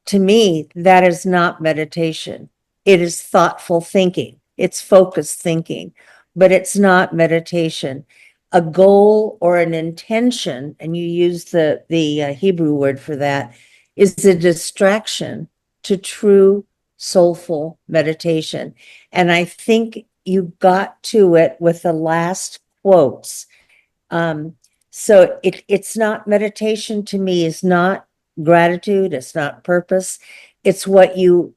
Speaker 2: To me, that is not meditation. It is thoughtful thinking. It's focused thinking, but it's not meditation. A goal or an intention, and you use the Hebrew word for that, is a distraction to true soulful meditation. And I think you got to it with the last quotes. So it's not meditation to me, is not gratitude, it's not purpose. It's what you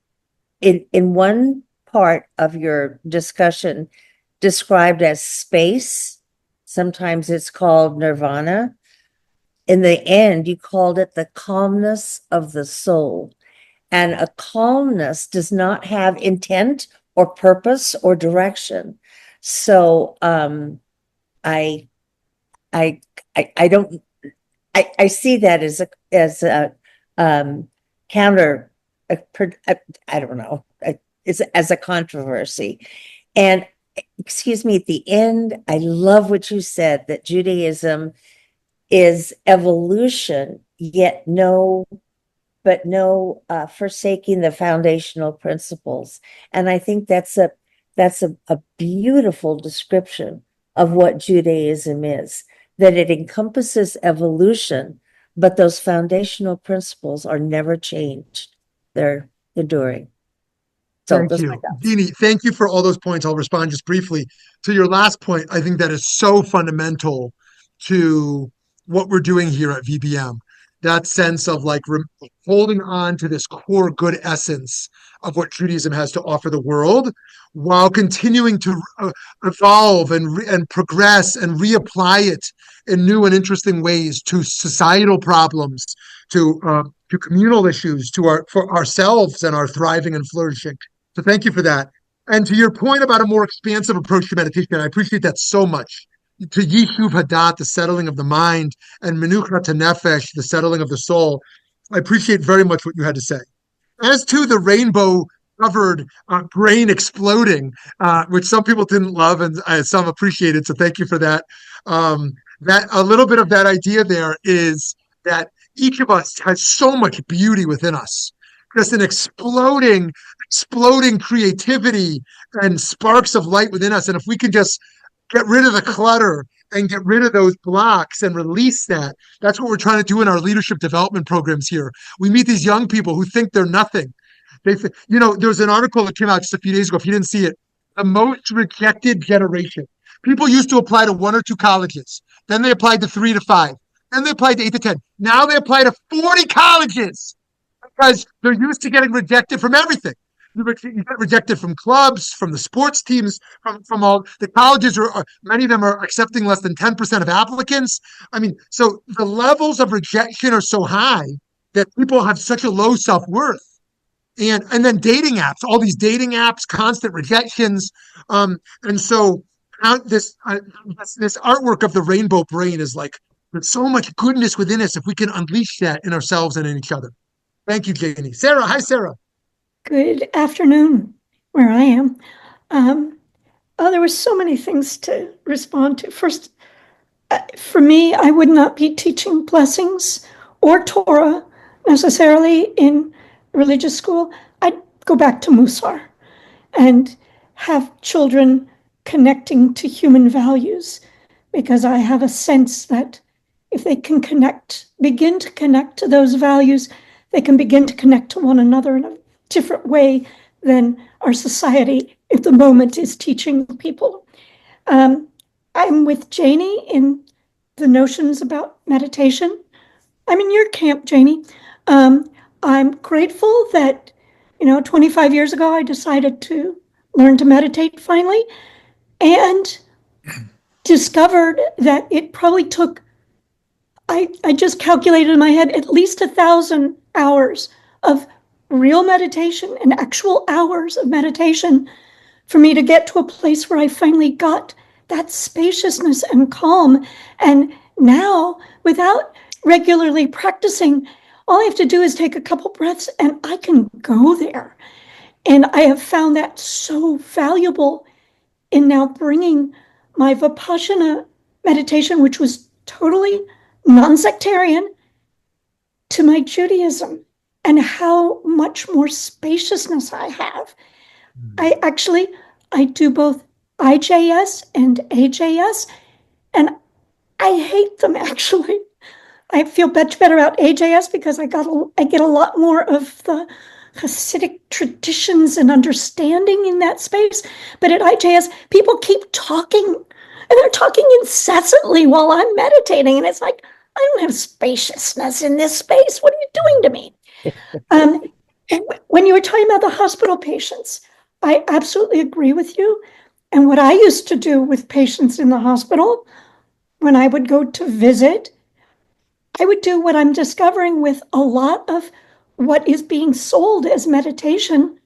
Speaker 2: in one part of your discussion described as space. Sometimes it's called nirvana. In the end, you called it the calmness of the soul. And a calmness does not have intent or purpose or direction. So I I I don't I see that as a counter I don't know, it's as a controversy. And excuse me, at the end, I love what you said, that Judaism is evolution, yet no forsaking the foundational principles. And I think that's a beautiful description of what Judaism is, that it encompasses evolution, but those foundational principles are never changed. They're enduring. So
Speaker 1: Thank
Speaker 2: those are my
Speaker 1: you.
Speaker 2: thoughts.
Speaker 1: Dini, thank you for all those points. I'll respond just briefly to your last point. I think that is so fundamental to what we're doing here at VBM. That sense of like holding on to this core good essence of what Judaism has to offer the world while continuing to evolve and progress and reapply it in new and interesting ways to societal problems, to communal issues, for ourselves and our thriving and flourishing. So thank you for that. And to your point about a more expansive approach to meditation, I appreciate that so much. To Yishuv Hadat, the settling of the mind, and Menucha to Nefesh, the settling of the soul, I appreciate very much what you had to say. As to the rainbow covered brain exploding, which some people didn't love and some appreciated, so thank you for that. That a little bit of that idea there is that each of us has so much beauty within us, just an exploding creativity and sparks of light within us. And if we can just get rid of the clutter and get rid of those blocks and release that, that's what we're trying to do in our leadership development programs here. We meet these young people who think they're nothing. There's an article that came out just a few days ago. If you didn't see it, the most rejected generation. People used to apply to 1 or 2 colleges. Then they applied to 3 to 5. Then they applied to 8 to 10. Now they apply to 40 colleges because they're used to getting rejected from everything. You get rejected from clubs, from the sports teams, from all the colleges. Many of them are accepting less than 10% of applicants. I mean, so the levels of rejection are so high that people have such a low self-worth. And then dating apps, all these dating apps, constant rejections, and so this artwork of the rainbow brain is like there's so much goodness within us if we can unleash that in ourselves and in each other. Thank you, Janie. Sarah, hi, Sarah.
Speaker 3: Good afternoon, where I am. There were so many things to respond to. First, for me, I would not be teaching blessings or Torah necessarily in religious school. I'd go back to Musar and have children connecting to human values, because I have a sense that if they can begin to connect to those values, they can begin to connect to one another in a different way than our society at the moment is teaching people. I'm with Janie in the notions about meditation. I'm in your camp, Janie. I'm grateful that, 25 years ago, I decided to learn to meditate finally, and discovered that it probably took, I just calculated in my head, at least 1,000 hours of real meditation and actual hours of meditation for me to get to a place where I finally got that spaciousness and calm. And now, without regularly practicing, all I have to do is take a couple breaths and I can go there. And I have found that so valuable in now bringing my Vipassana meditation, which was totally non-sectarian, to my Judaism and how much more spaciousness I have. I do both IJS and AJS, and I hate them actually. I feel much better about AJS because I get a lot more of the Hasidic traditions and understanding in that space. But at IJS, people keep talking, and they're talking incessantly while I'm meditating, and it's like, I don't have spaciousness in this space. What are you doing to me? And when you were talking about the hospital patients, I absolutely agree with you. And what I used to do with patients in the hospital, when I would go to visit, I would do what I'm discovering with a lot of what is being sold as meditation.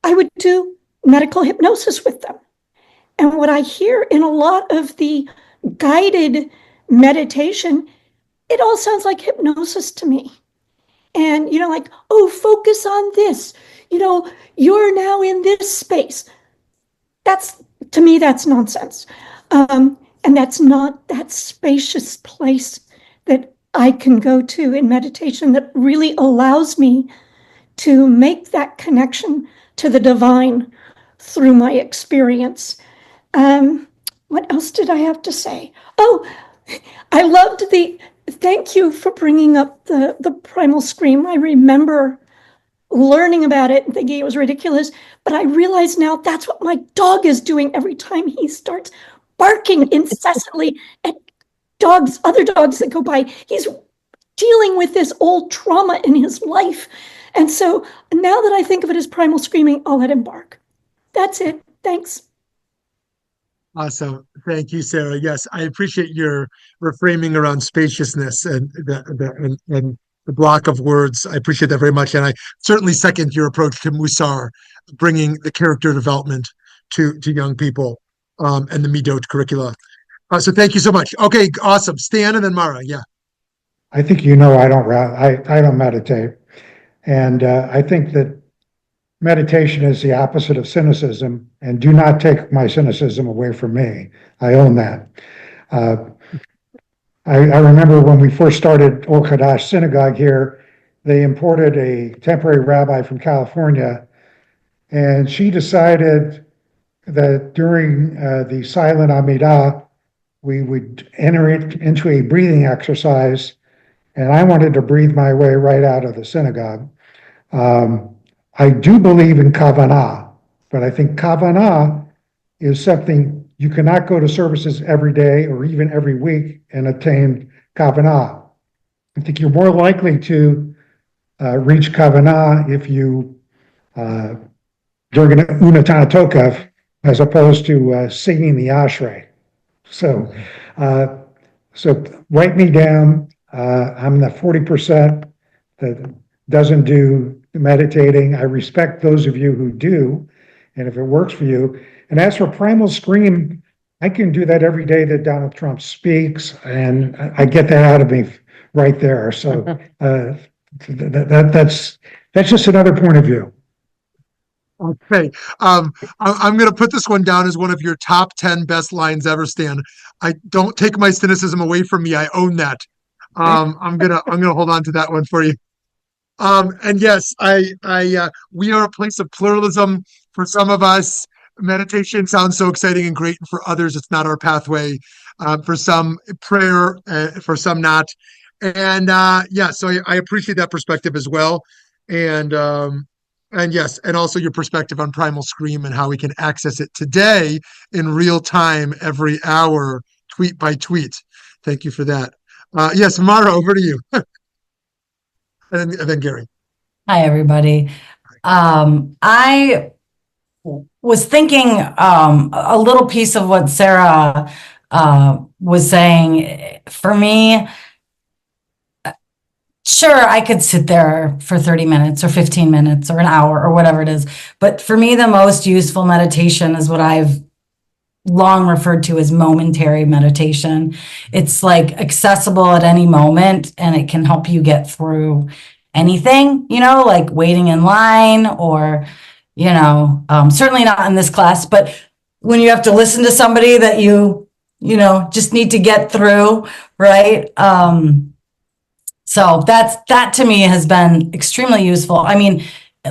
Speaker 3: I would do medical hypnosis with them. And what I hear in a lot of the guided meditation, it all sounds like hypnosis to me. And, like, oh, focus on this. You're now in this space. To me, that's nonsense. And that's not that spacious place that I can go to in meditation that really allows me to make that connection to the divine through my experience. What else did I have to say? Oh, I loved thank you for bringing up the primal scream. I remember learning about it and thinking it was ridiculous, but I realize now that's what my dog is doing every time he starts barking incessantly at other dogs that go by. He's dealing with this old trauma in his life. And so now that I think of it as primal screaming, I'll let him bark. That's it. Thanks.
Speaker 1: Awesome. Thank you, Sarah. Yes, I appreciate your reframing around spaciousness and the block of words. I appreciate that very much. And I certainly second your approach to Musar, bringing the character development to young people and the Midot curricula. So thank you so much. Okay, awesome. Stan and then Mara. Yeah.
Speaker 4: I think I don't meditate. And I think that meditation is the opposite of cynicism, and do not take my cynicism away from me. I own that. I remember when we first started Or Hadash Synagogue here, they imported a temporary rabbi from California, and she decided that during the silent Amidah, we would enter it into a breathing exercise, and I wanted to breathe my way right out of the synagogue. I do believe in kavanah, but I think kavanah is something you cannot go to services every day or even every week and attain kavanah. I think you're more likely to reach kavanah if you during an Unatana Tokav as opposed to singing the Ashrei. So write me down. I'm the 40% that doesn't do meditating. I respect those of you who do, and if it works for you. And as for primal scream, I can do that every day that Donald Trump speaks, and I get that out of me right there. So that's just another point of view.
Speaker 1: Okay. I'm going to put this one down as one of your top 10 best lines ever, Stan. I don't take my cynicism away from me. I own that. I'm gonna hold on to that one for you. And yes, we are a place of pluralism. For some of us, meditation sounds so exciting and great, and for others, it's not our pathway. For some, prayer, for some not. And so I appreciate that perspective as well. And yes, and also your perspective on primal scream and how we can access it today in real time, every hour, tweet by tweet. Thank you for that. Yes, Mara, over to you. And then Gary.
Speaker 5: Hi, everybody. I was thinking a little piece of what Sarah was saying. For me, sure, I could sit there for 30 minutes or 15 minutes or an hour or whatever it is. But for me, the most useful meditation is what I've long referred to as momentary meditation. It's like accessible at any moment, and it can help you get through anything, like waiting in line or, certainly not in this class, but when you have to listen to somebody that you just need to get through, right? So that to me has been extremely useful. I mean,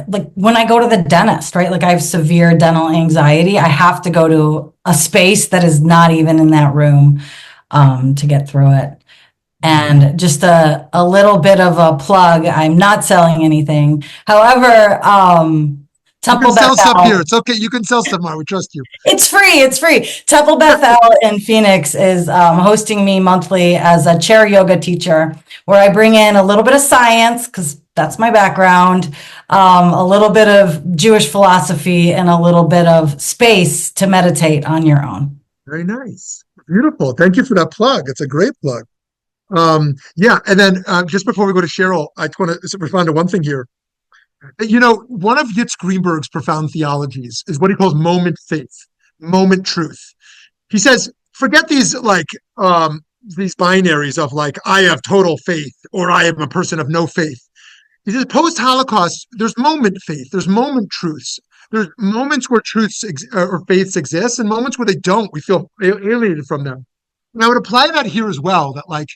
Speaker 5: like when I go to the dentist, right? Like I have severe dental anxiety. I have to go to a space that is not even in that room to get through it. And just a little bit of a plug. I'm not selling anything. However,
Speaker 1: You
Speaker 5: Temple
Speaker 1: can sell stuff
Speaker 5: Bethel.
Speaker 1: here. It's okay. You can sell stuff, Mar. We trust you.
Speaker 5: It's free. It's free. Temple Bethel in Phoenix is hosting me monthly as a chair yoga teacher, where I bring in a little bit of science because that's my background, a little bit of Jewish philosophy, and a little bit of space to meditate on your own.
Speaker 1: Very nice. Beautiful. Thank you for that plug. It's a great plug. Yeah. And then just before we go to Cheryl, I just want to respond to one thing here. One of Yitz Greenberg's profound theologies is what he calls moment faith, moment truth. He says, forget these these binaries of like, I have total faith or I am a person of no faith. He says, post-Holocaust, there's moment faith, there's moment truths. There's moments where truths or faiths exist and moments where they don't. We feel alienated from them. And I would apply that here as well, that like,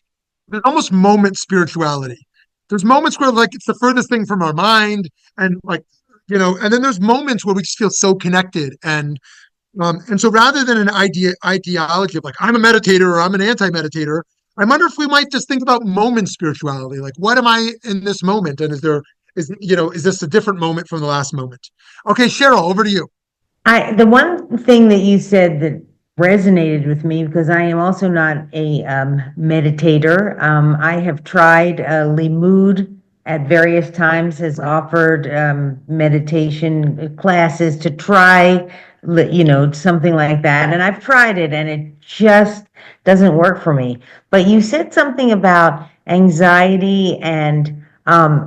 Speaker 1: there's almost moment spirituality. There's moments where like it's the furthest thing from our mind, and like and then there's moments where we just feel so connected, and so rather than an ideology of like I'm a meditator or I'm an anti-meditator, I wonder if we might just think about moment spirituality, like what am I in this moment, and is this a different moment from the last moment? Okay, Cheryl, over to you.
Speaker 2: The one thing that you said that resonated with me, because I am also not a meditator. I have tried Limud at various times, has offered meditation classes to try, something like that. And I've tried it and it just doesn't work for me. But you said something about anxiety and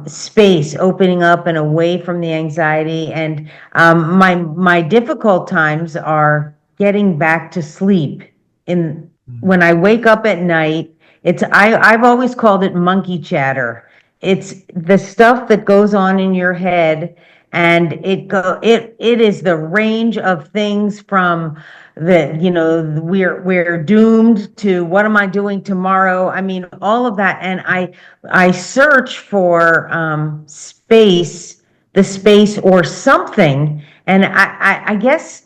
Speaker 2: space, opening up and away from the anxiety. And my difficult times are getting back to sleep. When I wake up at night, I've always called it monkey chatter. It's the stuff that goes on in your head, and it is the range of things from we're doomed to what am I doing tomorrow? I mean, all of that. And I search for the space or something. And I guess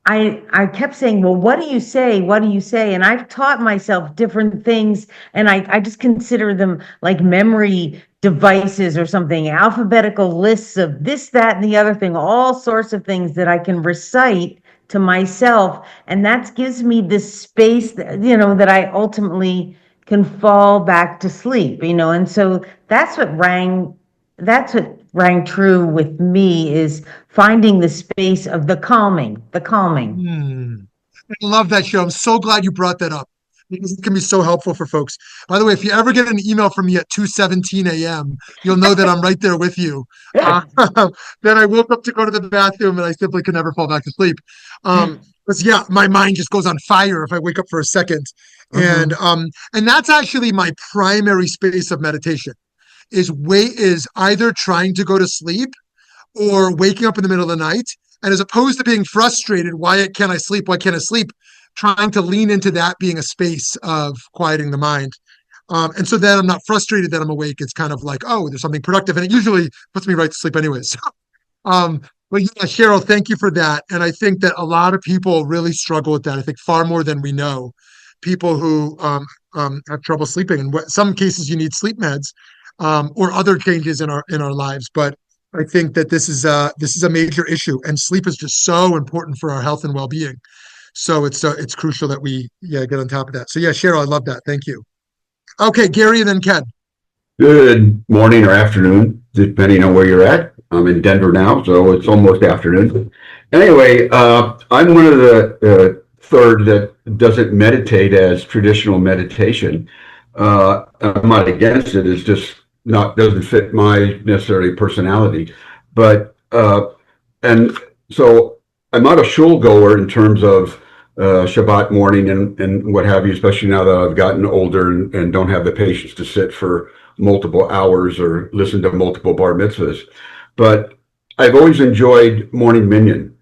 Speaker 2: I kept saying, well, what do you say? What do you say? And I've taught myself different things, and I just consider them like memory devices or something, alphabetical lists of this, that, and the other thing, all sorts of things that I can recite to myself. And that gives me this space that I ultimately can fall back to sleep, and so that's what rang true with me, is finding the space of the calming.
Speaker 1: I love that show. I'm so glad you brought that up because it can be so helpful for folks. By the way, if you ever get an email from me at 2:17 a.m., you'll know that I'm right there with you. Then I woke up to go to the bathroom and I simply could never fall back to sleep. Because my mind just goes on fire if I wake up for a second. And that's actually my primary space of meditation is either trying to go to sleep or waking up in the middle of the night. And as opposed to being frustrated, why can't I sleep? Why can't I sleep? Trying to lean into that being a space of quieting the mind. And so then I'm not frustrated that I'm awake. It's kind of like, oh, there's something productive. And it usually puts me right to sleep anyways. But yeah, Cheryl, thank you for that. And I think that a lot of people really struggle with that. I think far more than we know. People who have trouble sleeping. And in some cases you need sleep meds or other changes in our lives. But I think that this is a major issue, and sleep is just so important for our health and well-being. So it's crucial that we get on top of that. So yeah, Cheryl, I love that. Thank you. Okay, Gary, and then Ken.
Speaker 6: Good morning or afternoon, depending on where you're at. I'm in Denver now, so it's almost afternoon. Anyway, I'm one of the third that doesn't meditate as traditional meditation. I'm not against it. It's just doesn't fit my necessarily personality. But and so I'm not a shul goer in terms of Shabbat morning and what have you, especially now that I've gotten older and don't have the patience to sit for multiple hours or listen to multiple bar mitzvahs. But I've always enjoyed morning minyan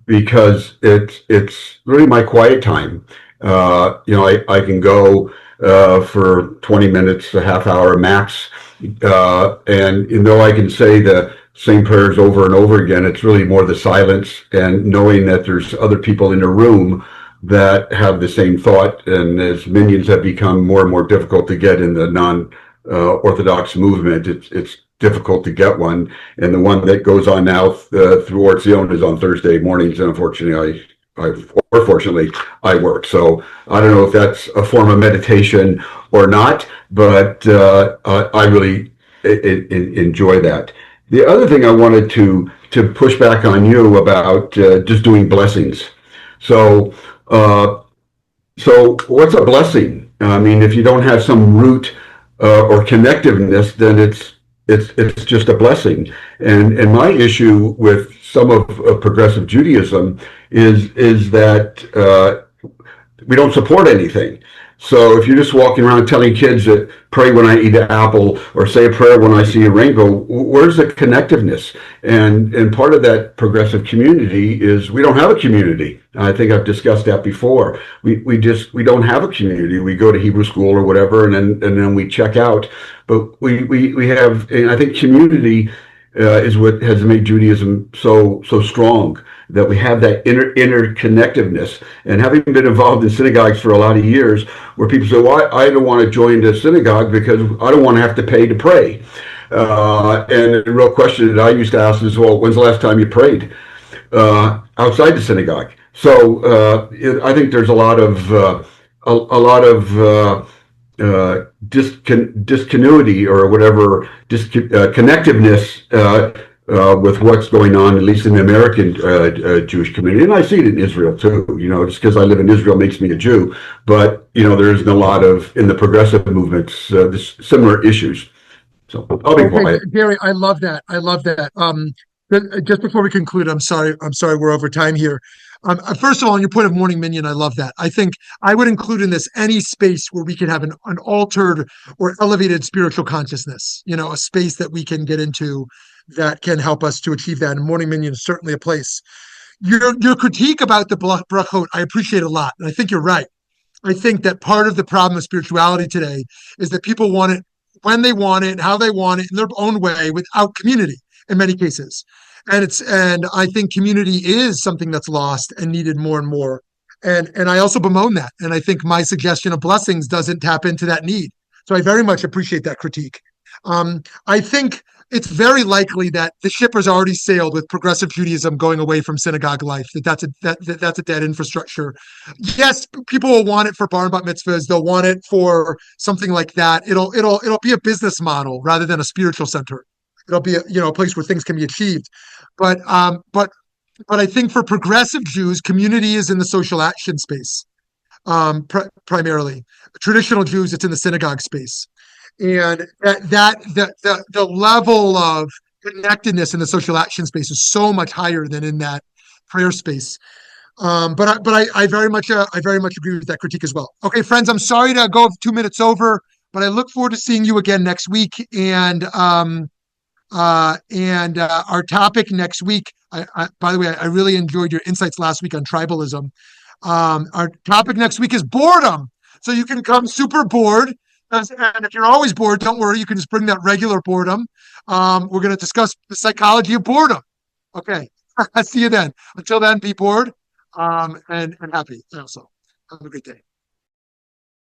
Speaker 6: because it's really my quiet time. I can go for 20 minutes, a half hour max, and I can say the same prayers over and over again, it's really more the silence and knowing that there's other people in the room that have the same thought. And as minions have become more and more difficult to get in the non-Orthodox movement, it's difficult to get one. And the one that goes on now through Ortzion is on Thursday mornings. And unfortunately, fortunately, I work. So I don't know if that's a form of meditation or not, but I really enjoy that. The other thing I wanted to push back on you about just doing blessings. So what's a blessing? I mean, if you don't have some root or connectiveness, then it's just a blessing. And my issue with some of progressive Judaism is that we don't support anything. So if you're just walking around telling kids that pray when I eat an apple or say a prayer when I see a rainbow, where's the connectiveness? And part of that progressive community is we don't have a community. I think I've discussed that before. We don't have a community. We go to Hebrew school or whatever, and then we check out. But we have, and I think community is what has made Judaism so strong, that we have that interconnectiveness. And having been involved in synagogues for a lot of years, where people say, well, I don't want to join the synagogue because I don't want to have to pay to pray. And the real question that I used to ask is, well, when's the last time you prayed outside the synagogue? So I think there's a lot of discontinuity or whatever, connectiveness with what's going on, at least in the American Jewish community. And I see it in Israel too. Just because I live in Israel makes me a Jew. But, there isn't a lot of, in the progressive movements, similar issues. So I'll be quiet.
Speaker 1: Gary, I love that. Just before we conclude, I'm sorry we're over time here. First of all, on your point of morning minion, I love that. I think I would include in this any space where we can have an altered or elevated spiritual consciousness, a space that we can get into that can help us to achieve that. And morning minion is certainly a place. Your critique about the brachot, I appreciate a lot. And I think you're right. I think that part of the problem of spirituality today is that people want it when they want it, how they want it, in their own way, without community in many cases. And I think community is something that's lost and needed more and more. And I also bemoan that. And I think my suggestion of blessings doesn't tap into that need. So I very much appreciate that critique. I think it's very likely that the ship has already sailed with progressive Judaism going away from synagogue life. That's a dead infrastructure. Yes, people will want it for bar and bat mitzvahs. They'll want it for something like that. It'll be a business model rather than a spiritual center. It'll be a place where things can be achieved. But I think for progressive Jews, community is in the social action space, primarily. Traditional Jews, it's in the synagogue space. And the level of connectedness in the social action space is so much higher than in that prayer space. But I very much agree with that critique as well. Okay, friends, I'm sorry to go 2 minutes over, but I look forward to seeing you again next week. And our topic next week, by the way, I really enjoyed your insights last week on tribalism. Our topic next week is boredom. So you can come super bored. And if you're always bored, don't worry. You can just bring that regular boredom. We're going to discuss the psychology of boredom. Okay. See you then. Until then, be bored and happy also. Have a great day.